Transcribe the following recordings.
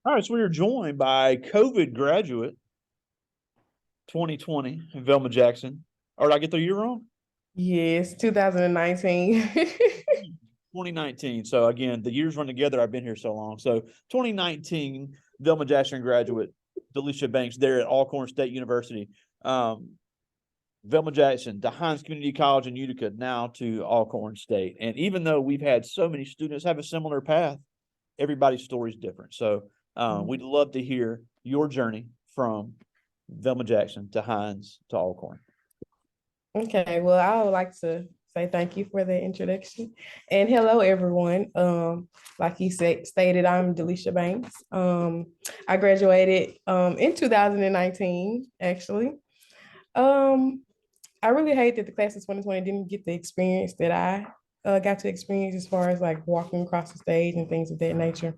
All right, so we are joined by COVID graduate 2020, Velma Jackson. Or did I get the year wrong? Yes, 2019. 2019. So again, the years run together. I've been here so long. So 2019, Velma Jackson graduate, Delesha Banks there at Alcorn State University. Um, Velma Jackson, to Hinds Community College in Utica, now to Alcorn State. And even though we've had so many students have a similar path, everybody's story is different. So we'd love to hear your journey from Velma Jackson to Hinds to Alcorn. Okay, well, I would like to say thank you for the introduction. And hello, everyone. Like you stated, I'm Delesha Banks. I graduated in 2019, actually. Um, I really hate that the class of 2020 didn't get the experience that I got to experience as far as like walking across the stage and things of that nature.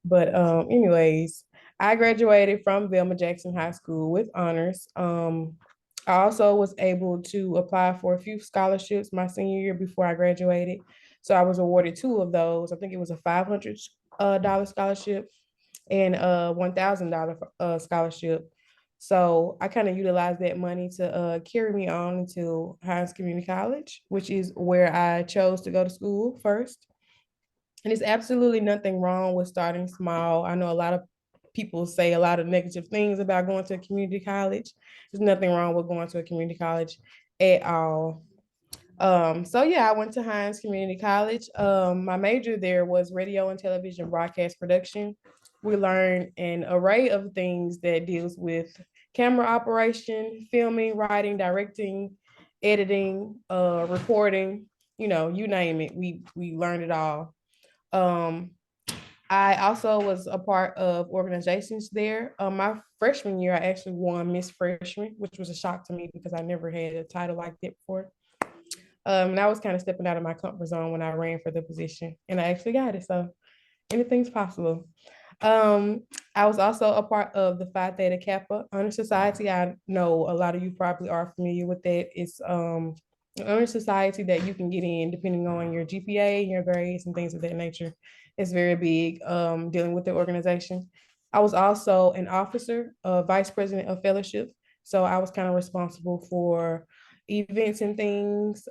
But anyways, I graduated from Velma Jackson High School with honors. I also was able to apply for a few scholarships my senior year before I graduated. So I was awarded two of those. I think it was a $500 scholarship and a $1,000 scholarship. So I kind of utilized that money to carry me on until Hinds Community College, which is where I chose to go to school first. And there's absolutely nothing wrong with starting small. I know a lot of people say a lot of negative things about going to a community college. There's nothing wrong with going to a community college at all. So yeah, I went to Hinds Community College. My major there was radio and television broadcast production. We learned an array of things that deals with camera operation, filming, writing, directing, editing, reporting, you name it. We learned it all. Um, I also was a part of organizations there. My freshman year, I actually won Miss Freshman, which was a shock to me because I never had a title like that before. And I was kind of stepping out of my comfort zone when I ran for the position, and I actually got it. So anything's possible. Um, I was also a part of the Phi Theta Kappa Honor Society. I know a lot of you probably are familiar with that. It's an honor society that you can get in depending on your GPA, your grades, and things of that nature. It's very big dealing with the organization. I was also an officer, vice president of fellowship. So I was kind of responsible for events and things,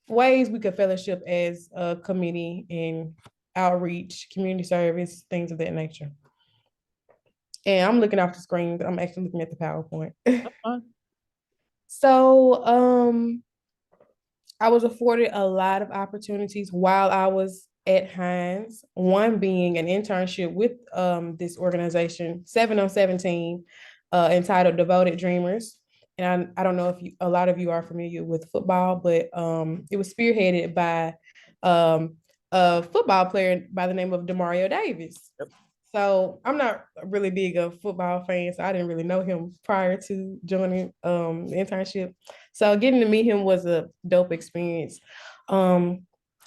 ways we could fellowship as a committee and outreach, community service, things of that nature. And I'm looking off the screen, but I'm actually looking at the PowerPoint. So I was afforded a lot of opportunities while I was at Hinds, one being an internship with this organization, 7 on 17, entitled Devoted Dreamers. And I don't know if a lot of you are familiar with football, but it was spearheaded by um, a football player by the name of Demario Davis. Yep. So I'm not really big a football fan, so I didn't really know him prior to joining the internship. So getting to meet him was a dope experience. Um,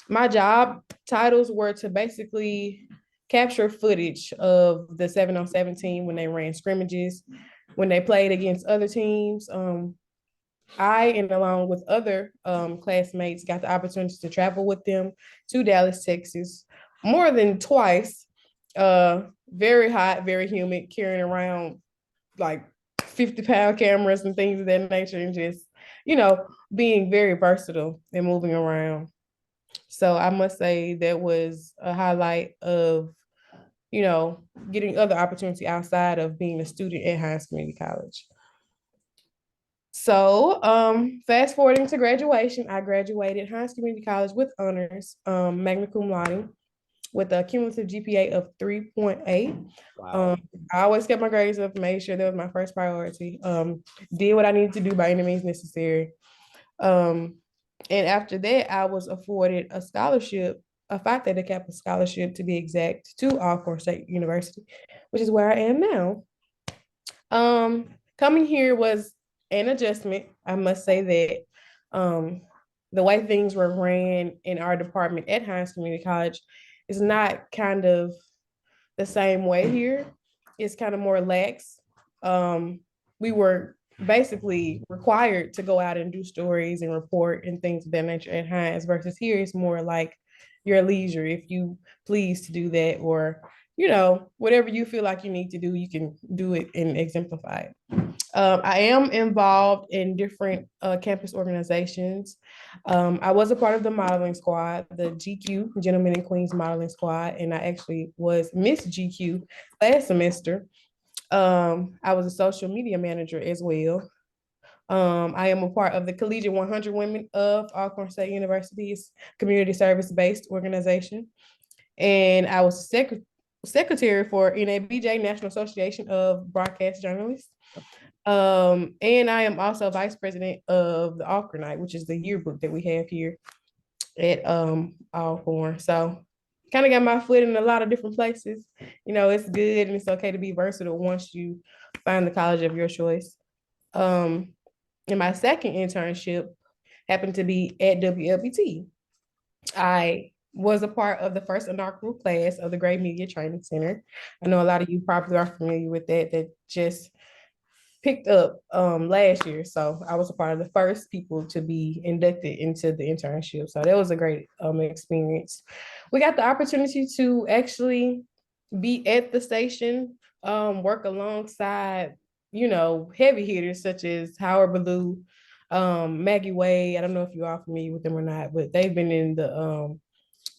my job titles were to basically capture footage of the 7 on 17 when they ran scrimmages, when they played against other teams. I and along with other classmates got the opportunity to travel with them to Dallas, Texas, more than twice. Very hot, very humid, carrying around like 50-pound cameras and things of that nature, and just being very versatile and moving around. So I must say that was a highlight of you know getting other opportunity outside of being a student at Hinds Community College. So, fast forwarding to graduation, I graduated Hinds Community College with honors, magna cum laude, with a cumulative GPA of 3.8. Wow. Um, I always kept my grades up, made sure that was my first priority. Did what I needed to do by any means necessary. Um, and after that, I was afforded a scholarship, a Phi Theta Kappa scholarship to be exact, to Alcorn State University, which is where I am now. Coming here was an adjustment. I must say that the way things were ran in our department at Hinds Community College is not kind of the same way here. It's kind of more lax. We were basically required to go out and do stories and report and things of that nature at Hinds versus here it's more like your leisure if you please to do that, or whatever you feel like you need to do, you can do it and exemplify it. I am involved in different campus organizations. I was a part of the modeling squad, the GQ, Gentlemen and Queens Modeling Squad, and I actually was Miss GQ last semester. I was a social media manager as well. I am a part of the Collegiate 100 Women of Alcorn State University's community service-based organization. And I was secretary for NABJ, National Association of Broadcast Journalists. And I am also vice president of the Alcornite, which is the yearbook that we have here at Alcorn. So kind of got my foot in a lot of different places. It's good and it's okay to be versatile once you find the college of your choice. And my second internship happened to be at WLBT. I was a part of the first inaugural class of the Great Media Training Center. I know a lot of you probably are familiar with that just picked up last year. So I was a part of the first people to be inducted into the internship. So that was a great experience. We got the opportunity to actually be at the station, work alongside, heavy hitters such as Howard Ballou, Maggie Wade. I don't know if you are familiar with them or not, but they've been in the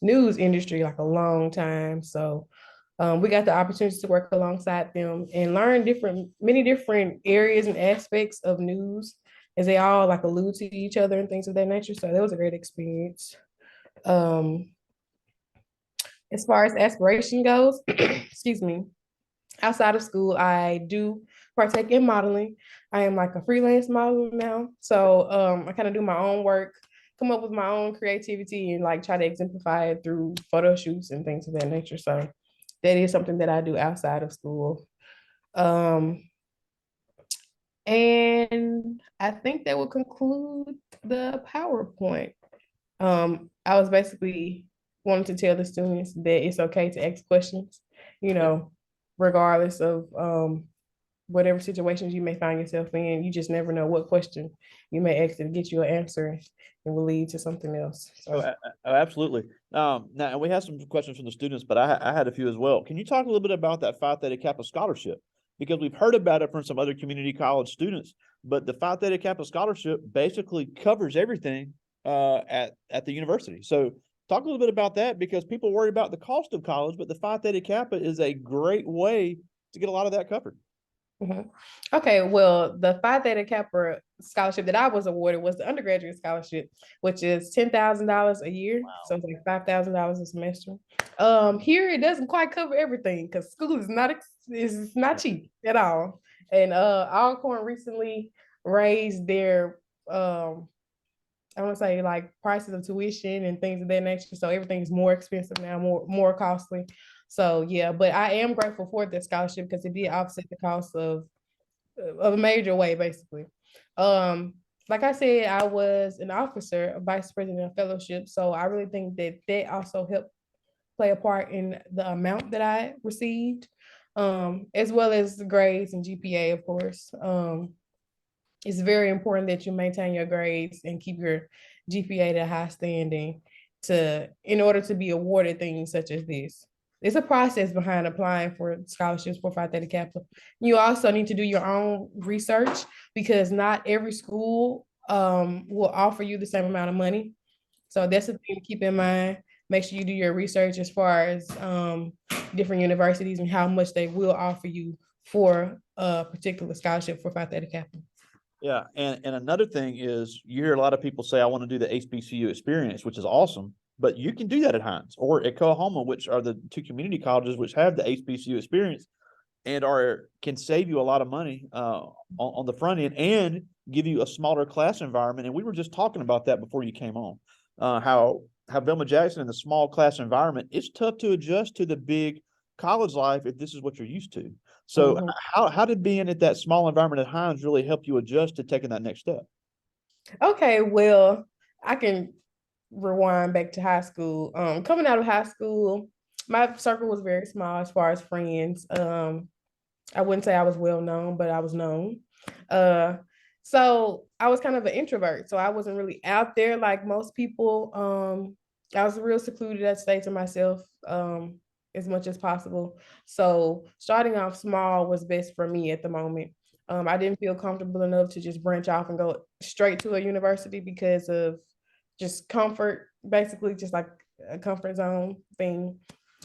news industry like a long time. So we got the opportunity to work alongside them and learn many different areas and aspects of news, as they all like allude to each other and things of that nature. So that was a great experience. As far as aspiration goes, excuse me, outside of school, I do partake in modeling. I am like a freelance model now. So I kind of do my own work, come up with my own creativity, and like try to exemplify it through photo shoots and things of that nature. So that is something that I do outside of school. And I think that will conclude the PowerPoint. I was basically wanting to tell the students that it's okay to ask questions, regardless of whatever situations you may find yourself in. You just never know what question you may ask to get you an answer and will lead to something else. So. Absolutely. Now, and we have some questions from the students, but I had a few as well. Can you talk a little bit about that Phi Theta Kappa scholarship? Because we've heard about it from some other community college students, but the Phi Theta Kappa scholarship basically covers everything at the university. So talk a little bit about that, because people worry about the cost of college, but the Phi Theta Kappa is a great way to get a lot of that covered. Mm-hmm. Okay, well, the Phi Theta Kappa scholarship that I was awarded was the undergraduate scholarship, which is $10,000 a year. Wow. So it's like $5,000 a semester. Here it doesn't quite cover everything because school is not cheap at all. And Alcorn recently raised their I want to say like prices of tuition and things of that nature. So everything's more expensive now, more costly. So yeah, but I am grateful for that scholarship because it did offset the cost of a major way, basically. Like I said, I was an officer, a vice president of fellowship. So I really think that also helped play a part in the amount that I received, as well as the grades and GPA, of course. It's very important that you maintain your grades and keep your GPA at a high standing in order to be awarded things such as this. It's a process behind applying for scholarships for Phi Theta Kappa. You also need to do your own research because not every school will offer you the same amount of money. So that's the thing to keep in mind. Make sure you do your research as far as different universities and how much they will offer you for a particular scholarship for Phi Theta Kappa. Yeah, and another thing is you hear a lot of people say, I want to do the HBCU experience, which is awesome, but you can do that at Hinds or at Coahoma, which are the two community colleges which have the HBCU experience and can save you a lot of money on the front end and give you a smaller class environment. And we were just talking about that before you came on, how Velma Jackson in the small class environment, it's tough to adjust to the big college life if this is what you're used to. So how did being at that small environment at Hinds really help you adjust to taking that next step? Okay, well, I can rewind back to high school. Coming out of high school, my circle was very small as far as friends. I wouldn't say I was well known, but I was known. So I was kind of an introvert. So I wasn't really out there like most people I was real secluded. I stayed to myself as much as possible. So starting off small was best for me at the moment. I didn't feel comfortable enough to just branch off and go straight to a university because of just comfort, basically just like a comfort zone thing.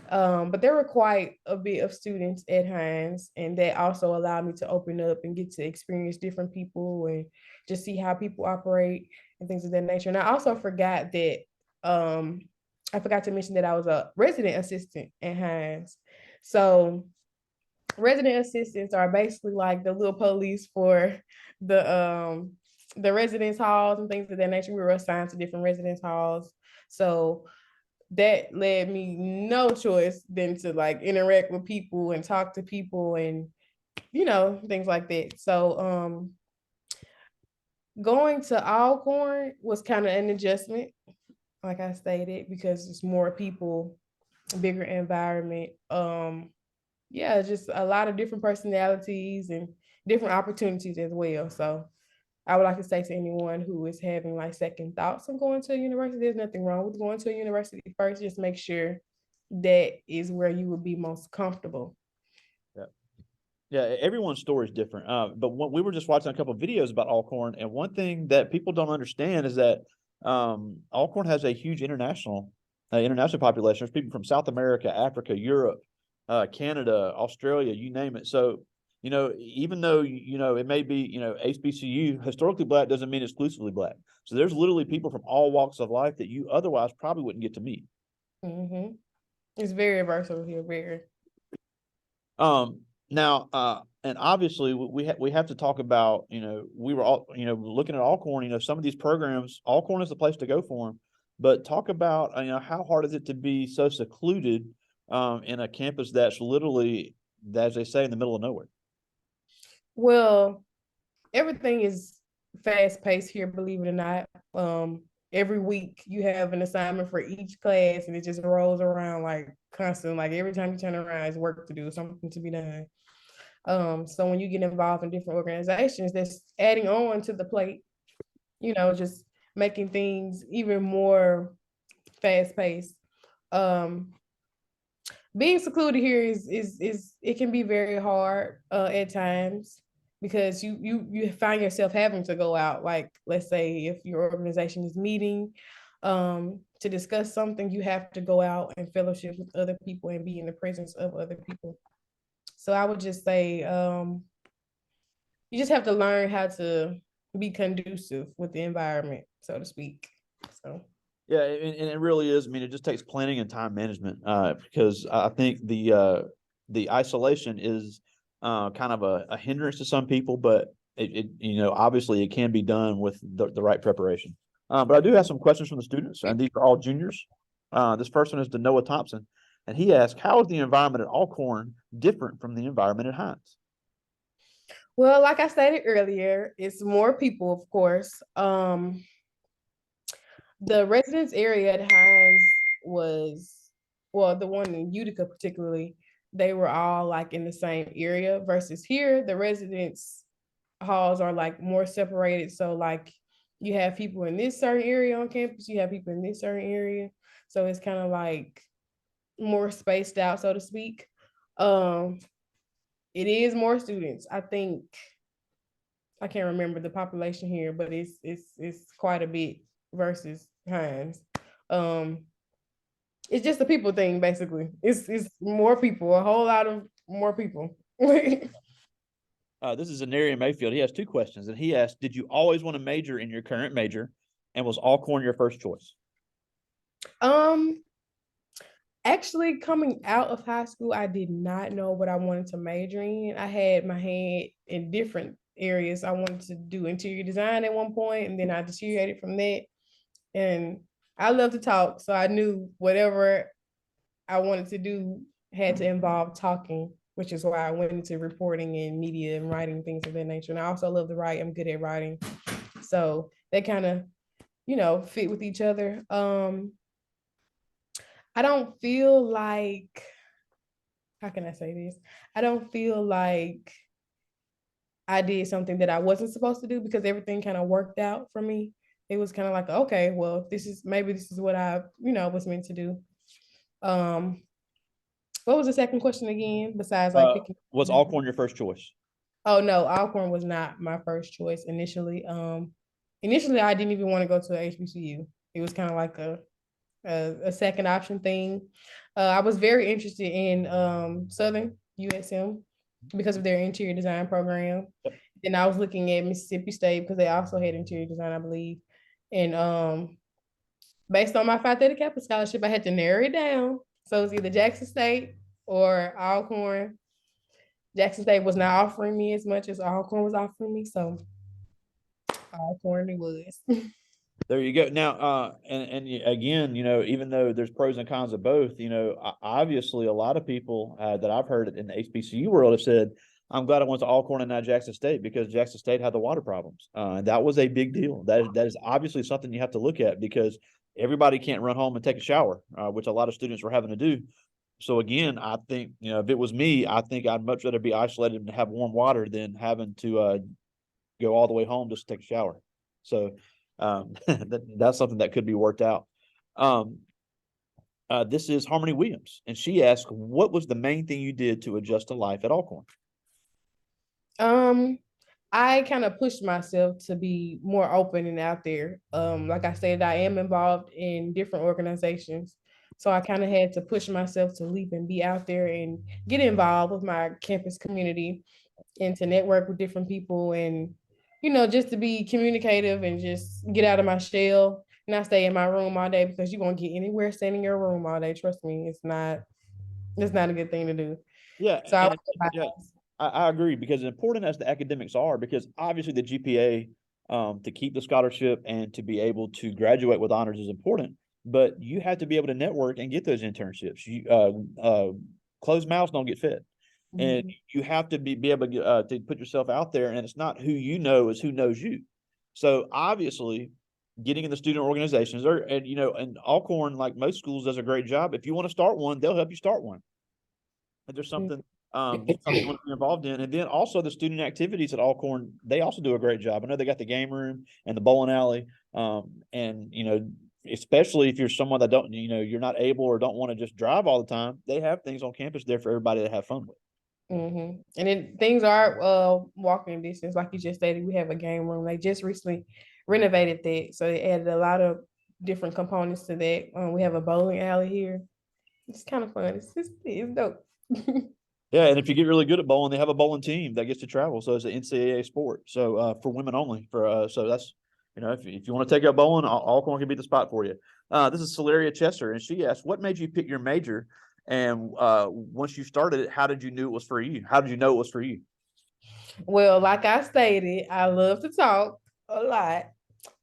But there were quite a bit of students at Hinds, and that also allowed me to open up and get to experience different people and just see how people operate and things of that nature. And I also forgot that um, I forgot to mention that I was a resident assistant at Hinds. So resident assistants are basically like the little police for the residence halls and things of that nature. We were assigned to different residence halls. So that led me no choice than to like interact with people and talk to people and things like that. So going to Alcorn was kind of an adjustment, like I stated, because it's more people, bigger environment. Yeah, just a lot of different personalities and different opportunities as well. So I would like to say to anyone who is having like second thoughts on going to a university, there's nothing wrong with going to a university first. Just make sure that is where you would be most comfortable. Yeah. Yeah, everyone's story is different. But we were just watching a couple of videos about Alcorn, and one thing that people don't understand is that Alcorn has a huge international population. There's people from South America, Africa, Europe, Canada, Australia, you name it. So, even though it may be HBCU historically black doesn't mean exclusively black. So there's literally people from all walks of life that you otherwise probably wouldn't get to meet. Mm-hmm. It's very versatile here, very. Now, and obviously we have to talk about, we were all, looking at Alcorn, some of these programs, Alcorn is the place to go for them, but talk about, how hard is it to be so secluded, in a campus that's literally, as they say, in the middle of nowhere? Well, everything is fast paced here, believe it or not. Every week you have an assignment for each class and it just rolls around like constant. Like every time you turn around, it's work to do, something to be done. So when you get involved in different organizations, that's adding on to the plate, just making things even more fast paced. Um, Being secluded here is it can be very hard at times because you find yourself having to go out. Like let's say if your organization is meeting to discuss something, you have to go out and fellowship with other people and be in the presence of other people. So I would just say you just have to learn how to be conducive with the environment, so to speak. So Yeah, and it really is. I mean, it just takes planning and time management, because I think the isolation is kind of a hindrance to some people, but obviously it can be done with the right preparation. But I do have some questions from the students, and these are all juniors. This first one is to Noah Thompson, and he asked, "How is the environment at Alcorn different from the environment at Hinds?" well, like I stated earlier, it's more people, of course. The residence area at Hinds was, well, the one in Utica particularly, they were all like in the same area versus here, the residence halls are like more separated. So like you have people in this certain area on campus, you have people in this certain area. So it's kind of like more spaced out, so to speak. Um, it is more students. I think I can't remember the population here, but it's quite a bit versus Hinds. Um, it's just a people thing, basically. It's more people, a whole lot of more people. This is Anarian Mayfield. He has two questions, and he asked, "Did you always want to major in your current major, and was Alcorn your first choice?" um, Actually, coming out of high school, I did not know what I wanted to major in. I had my head in different areas. I wanted to do interior design at one point, and then I deteriorated from that. And I love to talk, so I knew whatever I wanted to do had to involve talking, which is why I went into reporting and media and writing things of that nature. And I also love to write. I'm good at writing, so they kind of fit with each other. I don't feel like, how can I say this? I don't feel like I did something that I wasn't supposed to do because everything kind of worked out for me. it was kind of like, okay, well, maybe this is what I, was meant to do. Um, what was the second question again, besides like picking? Was Alcorn your first choice? Oh no, Alcorn was not my first choice initially. Initially I didn't even want to go to a HBCU. It was kind of like a second option thing. I was very interested in Southern USM because of their interior design program. And I was looking at Mississippi State because they also had interior design, I believe. And based on my Phi Theta Kappa scholarship, I had to narrow it down. So it's either Jackson State or Alcorn. Jackson State was not offering me as much as Alcorn was offering me, so Alcorn it was. There you go. Now, again, even though there's pros and cons of both, obviously a lot of people that I've heard in the HBCU world have said, "I'm glad I went to Alcorn and not Jackson State because Jackson State had the water problems." And that was a big deal. That is obviously something you have to look at because everybody can't run home and take a shower, which a lot of students were having to do. So again, I think if it was me, I think I'd much rather be isolated and have warm water than having to go all the way home just to take a shower. So that's something that could be worked out. This is Harmony Williams, and she asked, "What was the main thing you did to adjust to life at Alcorn?" I kind of pushed myself to be more open and out there. Like I said, I am involved in different organizations. So I kind of had to push myself to leap and be out there and get involved with my campus community and to network with different people and, just to be communicative and just get out of my shell, not stay in my room all day because you won't get anywhere staying in your room all day. Trust me, it's not a good thing to do. Yeah, So I, yeah, I agree because important as the academics are, because obviously the GPA to keep the scholarship and to be able to graduate with honors is important, but you have to be able to network and get those internships. Closed mouths don't get fed. And you have to be able to put yourself out there, and it's not who you know, it's who knows you. So obviously, getting in the student organizations, and Alcorn, like most schools, does a great job. If you want to start one, they'll help you start one. If there's something you want to be involved in, and then also the student activities at Alcorn, they also do a great job. I know they got the game room and the bowling alley, and especially if you're someone that don't, you're not able or don't want to just drive all the time, they have things on campus there for everybody to have fun with. And then things are walking distance, like you just stated. We have a game room. They just recently renovated that, so they added a lot of different components to that. We have a bowling alley here. It's kind of fun. It's dope. Yeah, and if you get really good at bowling, they have a bowling team that gets to travel. So it's an NCAA sport. So for women only. So that's if you want to take up bowling, Alcorn can be the spot for you. This is Celeria Chester, and she asked, "What made you pick your major? And once you started it, how did you know it was for you? How did you know it was for you?" Well, like I stated, I love to talk a lot.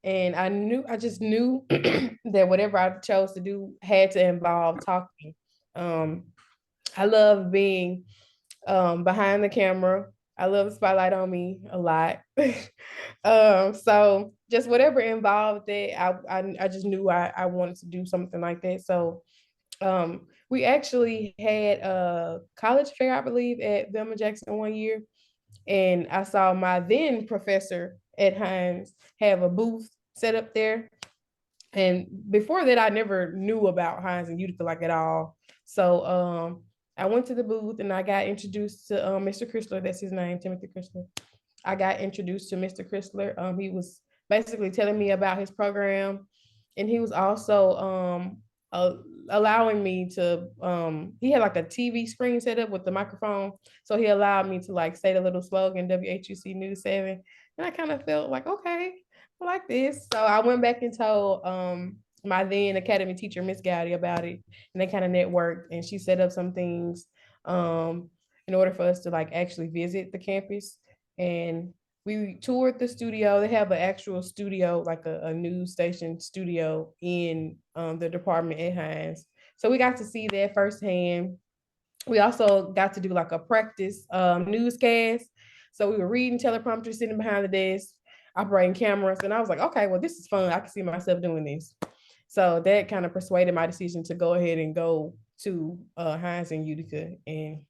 And I just knew that whatever I chose to do had to involve talking. I love being behind the camera. I love the spotlight on me a lot. So just whatever involved that, I just knew I wanted to do something like that. So we actually had a college fair, I believe, at Velma Jackson one year. And I saw my then professor at Hinds have a booth set up there. And before that, I never knew about Hinds and Utica like at all. So I went to the booth and I got introduced to Mr. Chrysler. That's his name, Timothy Chrysler. I got introduced to Mr. Chrysler. He was basically telling me about his program, and he was also allowing me to. He had like a TV screen set up with the microphone, so he allowed me to like say the little slogan WHUC News 7, and I kind of felt like, okay, I like this. So I went back and told my then academy teacher, Miss Gowdy, about it, and they kind of networked, and she set up some things in order for us to like actually visit the campus. And we toured the studio. They have an actual studio, like a news station studio in the department at Hinds. So we got to see that firsthand. We also got to do like a practice newscast. So we were reading teleprompters, sitting behind the desk, operating cameras. And I was like, okay, well, this is fun. I can see myself doing this. So that kind of persuaded my decision to go ahead and go to Hinds and Utica. And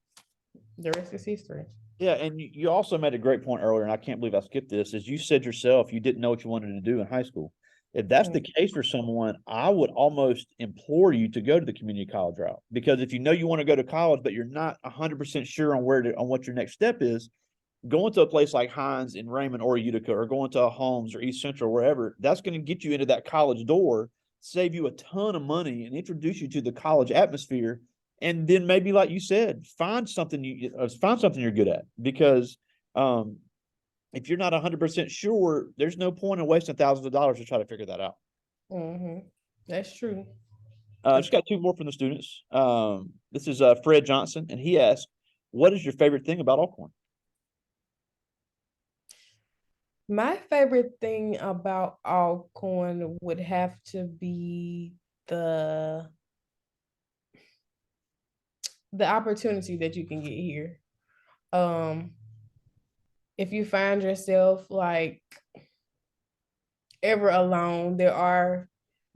the rest is history. Yeah, and you also made a great point earlier, and I can't believe I skipped this, is you said yourself you didn't know what you wanted to do in high school. If that's the case for someone, I would almost implore you to go to the community college route, because if you know you want to go to college, but you're not 100% sure on on what your next step is, going to a place like Hinds in Raymond or Utica, or going to a Holmes or East Central, wherever, that's going to get you into that college door, save you a ton of money, and introduce you to the college atmosphere. And then maybe, like you said, find something you're good at, because if you're not 100% sure, there's no point in wasting thousands of dollars to try to figure that out. That's true. I just got two more from the students. This is Fred Johnson, and he asked, "What is your favorite thing about Alcorn?" My favorite thing about Alcorn would have to be the opportunity that you can get here. Um, if you find yourself like ever alone, there are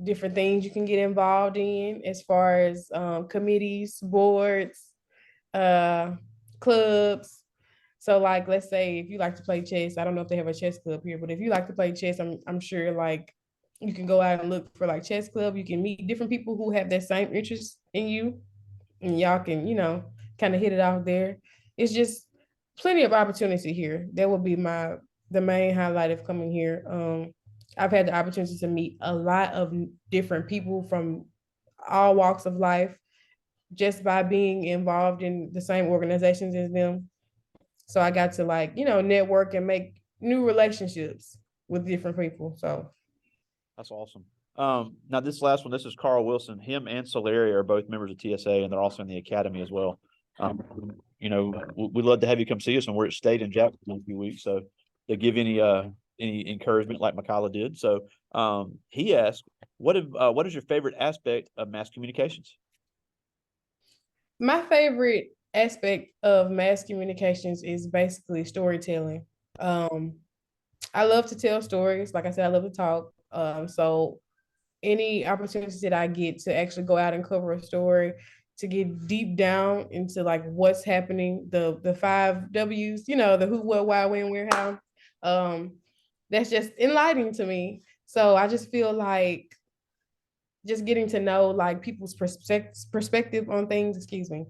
different things you can get involved in as far as committees, boards, uh, clubs. So like, let's say if you like to play chess, I don't know if they have a chess club here, but if you like to play chess, I'm sure like you can go out and look for like chess club. You can meet different people who have that same interest in you, and y'all can, kind of hit it out there. It's just plenty of opportunity here. That would be the main highlight of coming here. I've had the opportunity to meet a lot of different people from all walks of life just by being involved in the same organizations as them. So I got to like, network and make new relationships with different people. So That's awesome. Now this last one, this is Carl Wilson. Him and Solaria are both members of TSA, and they're also in the academy as well. We'd love to have you come see us, and we're at State in Jacksonville in a few weeks. So to give any encouragement like Michaela did. So he asked, what is your favorite aspect of mass communications? my favorite aspect of mass communications is basically storytelling. I love to tell stories. Like I said, I love to talk. So any opportunities that I get to actually go out and cover a story, to get deep down into like what's happening, the 5 W's, the who, what, why, when, where, how. That's just enlightening to me. So I just feel like just getting to know like people's perspective on things, excuse me.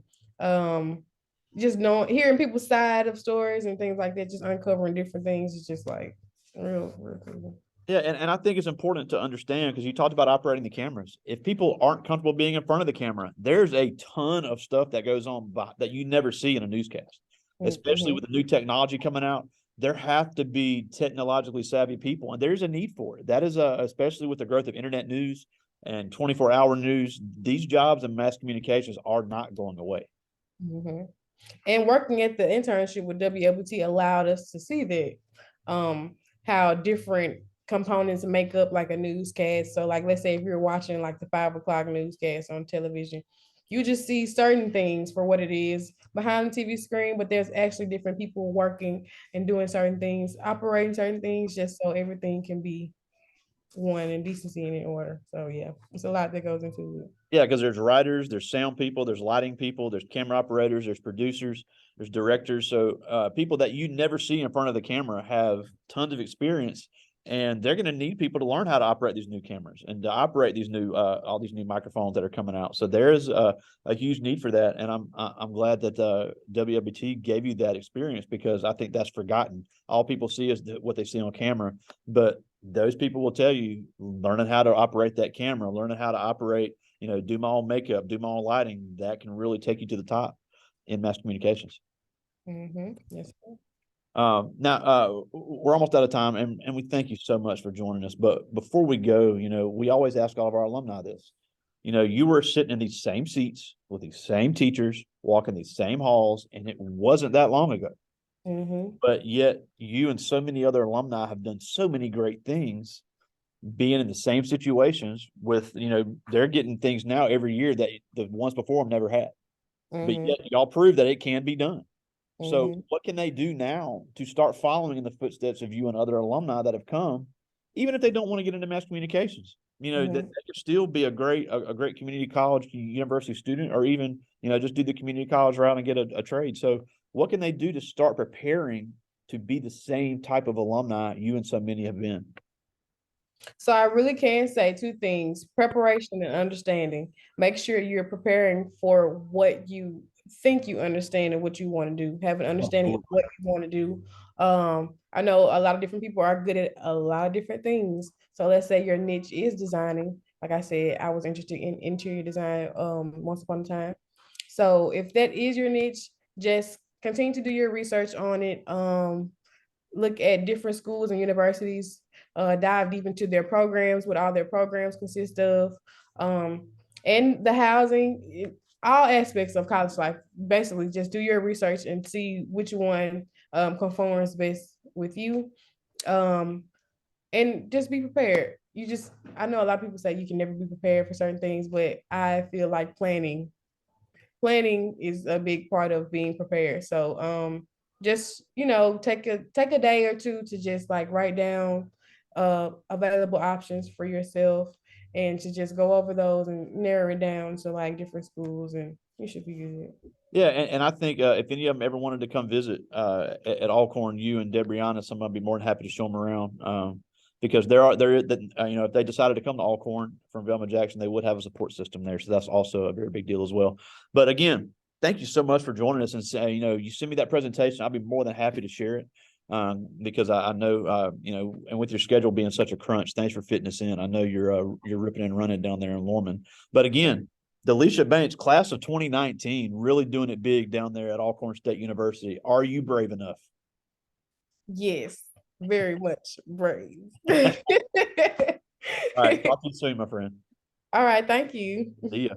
Just knowing, hearing people's side of stories and things like that, just uncovering different things is just like real cool. Yeah, and I think it's important to understand, because you talked about operating the cameras. If people aren't comfortable being in front of the camera, there's a ton of stuff that goes on that you never see in a newscast, especially with the new technology coming out. There have to be technologically savvy people, and there's a need for it. That is especially with the growth of internet news and 24-hour news. These jobs in mass communications are not going away. And working at the internship with WLBT allowed us to see that, how different components make up like a newscast. So like, let's say if you're watching like the 5 o'clock newscast on television, you just see certain things for what it is behind the TV screen, but there's actually different people working and doing certain things, operating certain things, just so everything can be one in decency and in order. So yeah, it's a lot that goes into it. Yeah, because there's writers, there's sound people, there's lighting people, there's camera operators, there's producers, there's directors. So people that you never see in front of the camera have tons of experience, and they're going to need people to learn how to operate these new cameras and to operate these new all these new microphones that are coming out. So there is a huge need for that, and I'm glad that WLBT gave you that experience, because I think that's forgotten. All people see is what they see on camera, but those people will tell you, learning how to operate that camera, learning how to operate, do my own makeup, do my own lighting, that can really take you to the top in mass communications. Yes. Now, we're almost out of time, and we thank you so much for joining us. But before we go, we always ask all of our alumni this. You were sitting in these same seats with these same teachers, walking these same halls, and it wasn't that long ago. But yet you and so many other alumni have done so many great things, being in the same situations with, they're getting things now every year that the ones before them never had. But yet y'all prove that it can be done. So what can they do now to start following in the footsteps of you and other alumni that have come, even if they don't want to get into mass communications? That they could still be a great community college, university student, or even, just do the community college route and get a trade. So what can they do to start preparing to be the same type of alumni you and so many have been? So I really can say two things: preparation and understanding. Make sure you're preparing for what you think you understand and what you want to do. Have an understanding of Absolutely. what you want to do. I know a lot of different people are good at a lot of different things. So let's say your niche is designing. Like I said, I was interested in interior design once upon a time. So if that is your niche, just continue to do your research on it. Look at different schools and universities, dive deep into their programs, what all their programs consist of, and the housing, all aspects of college life. Basically, just do your research and see which one conforms best with you, um, and just be prepared. I know a lot of people say you can never be prepared for certain things, but I feel like planning is a big part of being prepared. So just take a day or two to just like write down available options for yourself and to just go over those and narrow it down to like different schools and you should be good. Yeah, and I think if any of them ever wanted to come visit at Alcorn, you and Debriana, somebody would be more than happy to show them around. Because if they decided to come to Alcorn from Velma Jackson, they would have a support system there, so that's also a very big deal as well. But again, thank you so much for joining us, and say, you send me that presentation, I'll be more than happy to share it. Because I know and with your schedule being such a crunch, thanks for fitting us in. I know you're ripping and running down there in Lorman, but again. Delesha Banks, class of 2019, really doing it big down there at Alcorn State University. Are you brave enough? Yes, very much brave. All right, talk to you soon, my friend. All right, thank you. See ya.